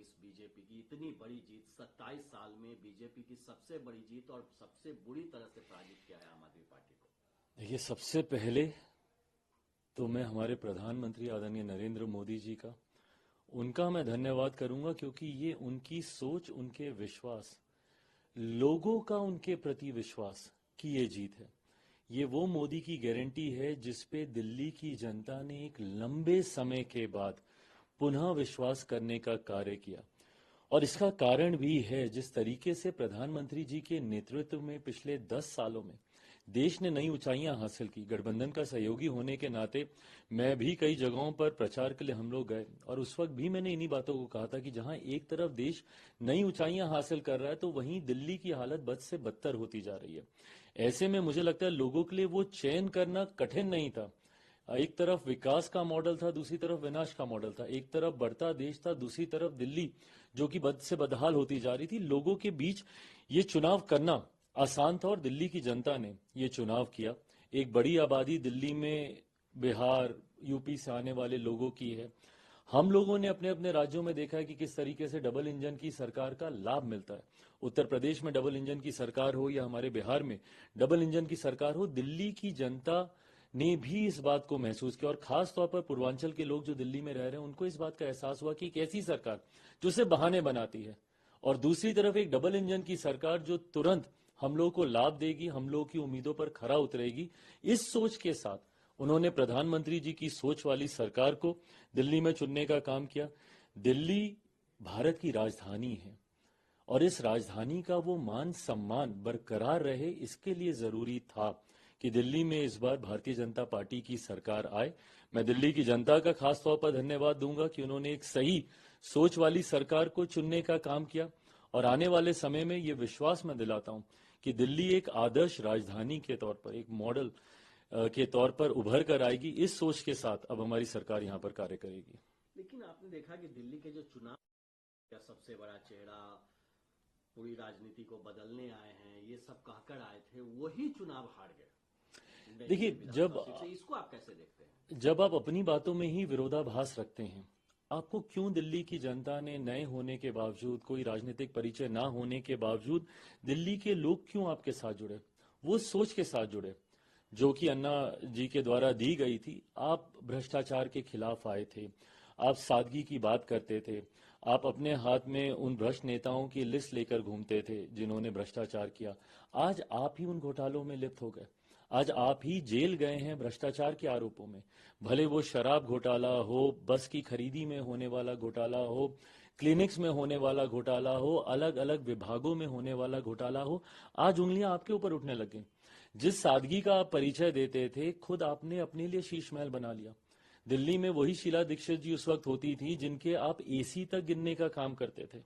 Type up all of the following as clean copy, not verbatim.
इस बीजेपी की इतनी बड़ी जीत, 27 साल में बीजेपी की सबसे बड़ी जीत और सबसे बुरी तरह से पराजित किया है आम आदमी पार्टी को। देखिए, सबसे पहले तो मैं हमारे प्रधानमंत्री आदरणीय नरेंद्र मोदी जी का, उनका मैं धन्यवाद करूंगा, क्योंकि ये उनकी सोच, उनके विश्वास, लोगों का उनके प्रति विश्वास की ये जीत है। ये वो मोदी की गारंटी है जिस पे दिल्ली की जनता ने एक लंबे समय के बाद पुनः विश्वास करने का कार्य किया। और इसका कारण भी है, जिस तरीके से प्रधानमंत्री जी के नेतृत्व में पिछले 10 सालों में देश ने नई ऊंचाइयां हासिल की। गठबंधन का सहयोगी होने के नाते मैं भी कई जगहों पर प्रचार के लिए हम लोग गए, और उस वक्त भी मैंने इन्हीं बातों को कहा था कि जहां एक तरफ देश नई ऊंचाइयां हासिल कर रहा है, तो वहीं दिल्ली की हालत बद से बदतर होती जा रही है। ऐसे में मुझे लगता है लोगों के लिए वो चयन करना कठिन नहीं था। एक तरफ विकास का मॉडल था, दूसरी तरफ विनाश का मॉडल था। एक तरफ बढ़ता देश था, दूसरी तरफ दिल्ली जो कि बद से बदहाल होती जा रही थी। लोगों के बीच ये चुनाव करना आसान था, और दिल्ली की जनता ने ये चुनाव किया। एक बड़ी आबादी दिल्ली में बिहार, यूपी से आने वाले लोगों की है। हम लोगों ने अपने अपने राज्यों में देखा है कि किस तरीके से डबल इंजन की सरकार का लाभ मिलता है। उत्तर प्रदेश में डबल इंजन की सरकार हो या हमारे बिहार में डबल इंजन की सरकार हो, दिल्ली की जनता ने भी इस बात को महसूस किया। और खास तौर पर पूर्वांचल के लोग जो दिल्ली में रह रहे हैं, उनको इस बात का एहसास हुआ कि एक ऐसी सरकार जो सिर्फ बहाने बनाती है, और दूसरी तरफ एक डबल इंजन की सरकार जो तुरंत हम लोगों को लाभ देगी, हम लोगों की उम्मीदों पर खरा उतरेगी। इस सोच के साथ उन्होंने प्रधानमंत्री जी की सोच वाली सरकार को दिल्ली में चुनने का काम किया। दिल्ली भारत की राजधानी है, और इस राजधानी का वो मान सम्मान बरकरार रहे, इसके लिए जरूरी था कि दिल्ली में इस बार भारतीय जनता पार्टी की सरकार आए। मैं दिल्ली की जनता का खास तौर पर धन्यवाद दूंगा कि उन्होंने एक सही सोच वाली सरकार को चुनने का काम किया, और आने वाले समय में ये विश्वास मैं दिलाता हूं कि दिल्ली एक आदर्श राजधानी के तौर पर, एक मॉडल के तौर पर उभर कर आएगी। इस सोच के साथ अब हमारी सरकार यहां पर कार्य करेगी। लेकिन आपने देखा कि दिल्ली के जो चुनाव का सबसे बड़ा चेहरा पूरी राजनीति को बदलने आए हैं, ये सब कहकर आए थे, वही चुनाव हार गए। देखिए, इसको आप कैसे देखते हैं? जब आप अपनी बातों में ही विरोधाभास रखते हैं, आपको क्यों दिल्ली की जनता ने नए होने के बावजूद, कोई राजनीतिक परिचय ना होने के बावजूद, दिल्ली के लोग क्यों आपके साथ जुड़े? वो सोच के साथ जुड़े जो कि अन्ना जी के द्वारा दी गई थी। आप भ्रष्टाचार के खिलाफ आए थे, आप सादगी की बात करते थे, आप अपने हाथ में उन भ्रष्ट नेताओं की लिस्ट लेकर घूमते थे जिन्होंने भ्रष्टाचार किया। आज आप ही उन घोटालों में लिप्त हो गए, आज आप ही जेल गए हैं भ्रष्टाचार के आरोपों में। भले वो शराब घोटाला हो, बस की खरीदी में होने वाला घोटाला हो, क्लिनिक्स में होने वाला घोटाला हो, अलग अलग विभागों में होने वाला घोटाला हो, आज उंगलियां आपके ऊपर उठने लगे। जिस सादगी का आप परिचय देते थे, खुद आपने अपने लिए शीश महल बना लिया। दिल्ली में वही शीला दीक्षित जी उस वक्त होती थी जिनके आप एसी तक गिनने का काम करते थे,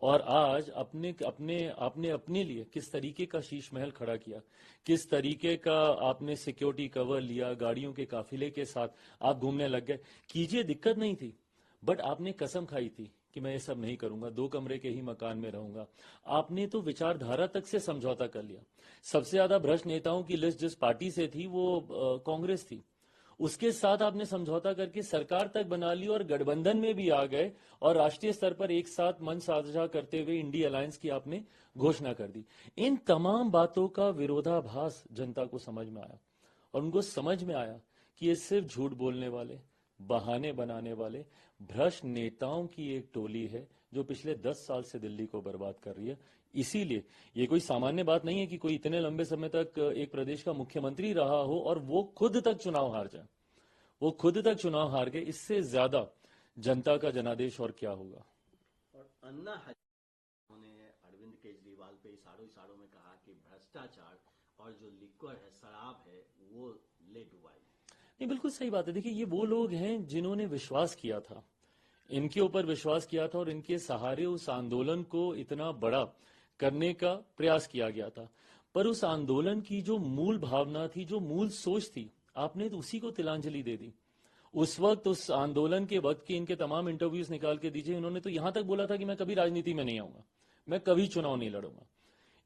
और आज आपने अपने लिए किस तरीके का शीश महल खड़ा किया, किस तरीके का आपने सिक्योरिटी कवर लिया, गाड़ियों के काफिले के साथ आप घूमने लग गए। कीजिए, दिक्कत नहीं थी, बट आपने कसम खाई थी कि मैं ये सब नहीं करूंगा, 2 कमरे के ही मकान में रहूंगा। आपने तो विचारधारा तक से समझौता कर लिया। सबसे ज्यादा भ्रष्ट नेताओं की लिस्ट जिस पार्टी से थी वो कांग्रेस थी, उसके साथ आपने समझौता करके सरकार तक बना ली, और गठबंधन में भी आ गए, और राष्ट्रीय स्तर पर एक साथ मंच साझा करते हुए इंडी अलायंस की आपने घोषणा कर दी। इन तमाम बातों का विरोधाभास जनता को समझ में आया, और उनको समझ में आया कि ये सिर्फ झूठ बोलने वाले, बहाने बनाने वाले भ्रष्ट नेताओं की एक टोली है जो पिछले 10 साल से दिल्ली को बर्बाद कर रही है। इसीलिए ये कोई सामान्य बात नहीं है कि कोई इतने लंबे समय तक एक प्रदेश का मुख्यमंत्री रहा हो और वो खुद तक चुनाव हार जाए। वो खुद तक चुनाव हार गए, इससे ज्यादा जनता का जनादेश और क्या होगा। और अन्ना ने अरविंद केजरीवाल पे इशारों में कहा कि भ्रष्टाचार और जो लिक्वर है, शराब है, वो ले डुबाई। नहीं, बिल्कुल सही बात है। देखिए, ये वो लोग हैं जिन्होंने विश्वास किया था, इनके ऊपर विश्वास किया था, और इनके सहारे उस आंदोलन को इतना बड़ा करने का प्रयास किया गया था। पर उस आंदोलन की जो मूल भावना थी, जो मूल सोच थी, आपने तो उसी को तिलांजलि दे दी। उस वक्त, उस आंदोलन के वक्त के इनके तमाम इंटरव्यूज निकाल के दीजिए, इन्होंने तो यहां तक बोला था कि मैं कभी राजनीति में नहीं आऊंगा, मैं कभी चुनाव नहीं लड़ूंगा।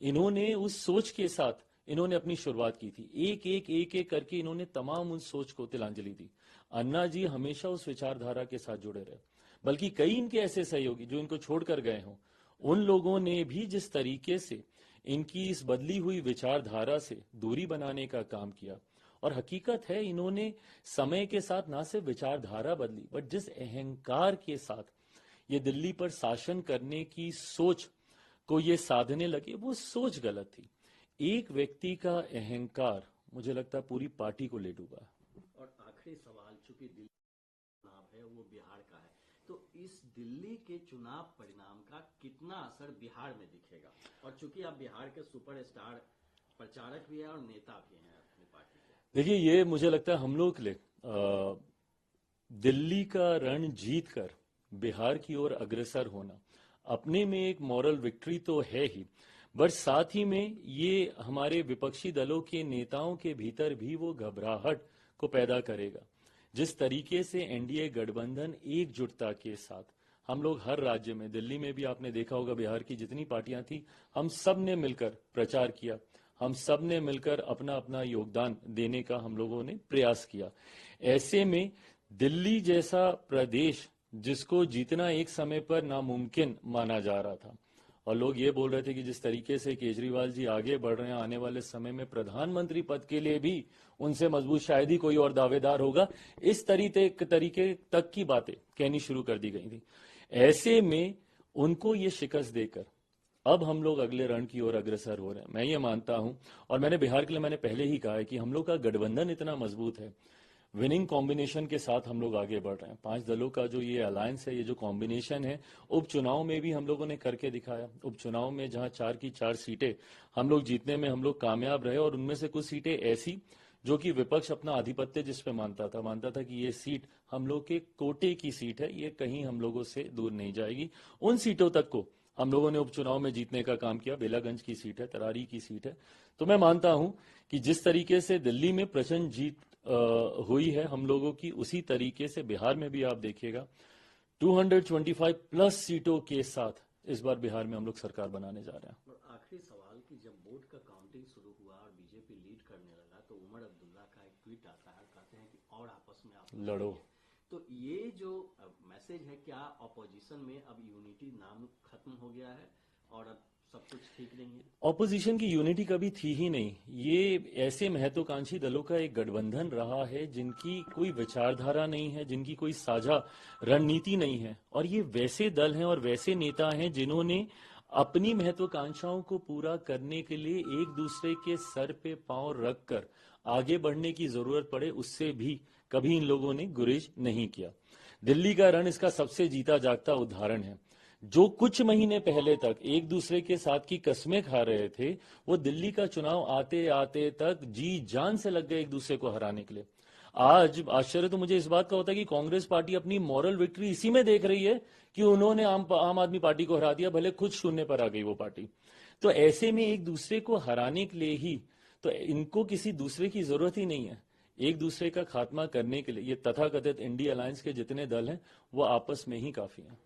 इन्होंने उस सोच के साथ इन्होंने अपनी शुरुआत की थी। एक एक करके इन्होंने तमाम उस सोच को तिलांजलि दी। अन्ना जी हमेशा उस विचारधारा के साथ जुड़े रहे। बल्कि कई इनके ऐसे सहयोगी जो इनको छोड़कर गए हों, उन लोगों ने भी जिस तरीके से इनकी इस बदली हुई विचारधारा से दूरी बनाने का काम किया, और हकीकत है इन्होंने समय के साथ ना सिर्फ विचारधारा बदली, बट जिस अहंकार के साथ ये दिल्ली पर शासन करने की सोच को ये साधने लगे, वो सोच गलत थी। एक व्यक्ति का अहंकार मुझे लगता है पूरी पार्टी को ले डूबा। और आखिरी सवाल, चूंकि दिल्ली चुनाव है वो बिहार का है, तो इस दिल्ली के चुनाव परिणाम का कितना असर बिहार में दिखेगा? और चूंकि आप बिहार के सुपरस्टार प्रचारक भी हैं और नेता भी हैं अपनी पार्टी के। देखिए, ये मुझे लगता है हम लोग के लिए दिल्ली का रण जीत कर बिहार की ओर अग्रसर होना अपने में एक मॉरल विक्ट्री तो है ही, बट साथ ही में ये हमारे विपक्षी दलों के नेताओं के भीतर भी वो घबराहट को पैदा करेगा। जिस तरीके से एनडीए गठबंधन एकजुटता के साथ, हम लोग हर राज्य में, दिल्ली में भी आपने देखा होगा, बिहार की जितनी पार्टियां थी, हम सब ने मिलकर प्रचार किया, हम सब ने मिलकर अपना अपना योगदान देने का हम लोगों ने प्रयास किया। ऐसे में दिल्ली जैसा प्रदेश जिसको जीतना एक समय पर नामुमकिन माना जा रहा था, और लोग ये बोल रहे थे कि जिस तरीके से केजरीवाल जी आगे बढ़ रहे हैं, आने वाले समय में प्रधानमंत्री पद के लिए भी उनसे मजबूत शायद ही कोई और दावेदार होगा, इस तरीके तक की बातें कहनी शुरू कर दी गई थी। ऐसे में उनको ये शिकस्त देकर अब हम लोग अगले रण की ओर अग्रसर हो रहे हैं। मैं ये मानता हूं, और मैंने बिहार के लिए मैंने पहले ही कहा है कि हम लोग का गठबंधन इतना मजबूत है, विनिंग कॉम्बिनेशन के साथ हम लोग आगे बढ़ रहे हैं। 5 दलों का जो ये अलायंस है, ये जो कॉम्बिनेशन है, उपचुनाव में भी हम लोगों ने करके दिखाया। उपचुनाव में जहां 4 की 4 सीटें हम लोग जीतने में हम लोग कामयाब रहे, और उनमें से कुछ सीटें ऐसी जो कि विपक्ष अपना आधिपत्य जिस पे मानता था कि ये सीट हम लोग के कोटे की सीट है, ये कहीं हम लोगों से दूर नहीं जाएगी। उन सीटों तक को हम लोगों ने उपचुनाव में जीतने का काम किया। बेलागंज की सीट है, तरारी की सीट है। तो मैं मानता हूं कि जिस तरीके से दिल्ली में प्रचंड जीत हुई है हम लोगों की, उसी तरीके से बिहार में भी आप देखिएगा 225 प्लस सीटों के साथ इस बार बिहार में हम लोग सरकार बनाने जा रहे हैं। और आखिरी सवाल कि जब वोट का काउंटिंग शुरू हुआ और बीजेपी लीड करने लगा, तो उमर अब्दुल्ला का एक ट्वीट आता है, कहते हैं कि और आपस में आप लड़ो। तो ये जो मैसेज है, क्या ऑपोजिशन में अब यूनिटी नाम खत्म हो गया है और अब सब कुछ ठीक नहीं है? ऑपोजिशन की यूनिटी कभी थी ही नहीं। ये ऐसे महत्वाकांक्षी दलों का एक गठबंधन रहा है जिनकी कोई विचारधारा नहीं है, जिनकी कोई साझा रणनीति नहीं है, और ये वैसे दल हैं और वैसे नेता हैं जिन्होंने अपनी महत्वाकांक्षाओं को पूरा करने के लिए एक दूसरे के सर पे पांव रखकर आगे बढ़ने की जरूरत पड़े, उससे भी कभी इन लोगों ने गुरेज नहीं किया। दिल्ली का रण इसका सबसे जीता जागता उदाहरण है। जो कुछ महीने पहले तक एक दूसरे के साथ की कस्में खा रहे थे, वो दिल्ली का चुनाव आते आते तक जी जान से लग गए एक दूसरे को हराने के लिए। आज आश्चर्य तो मुझे इस बात का होता है कि कांग्रेस पार्टी अपनी मॉरल विक्ट्री इसी में देख रही है कि उन्होंने आम आदमी पार्टी को हरा दिया, भले खुद शून्य पर आ गई वो पार्टी। तो ऐसे में एक दूसरे को हराने के लिए ही तो इनको किसी दूसरे की जरूरत ही नहीं है। एक दूसरे का खात्मा करने के लिए ये तथाकथित इंडिया अलायंस के जितने दल हैं वो आपस में ही काफी हैं।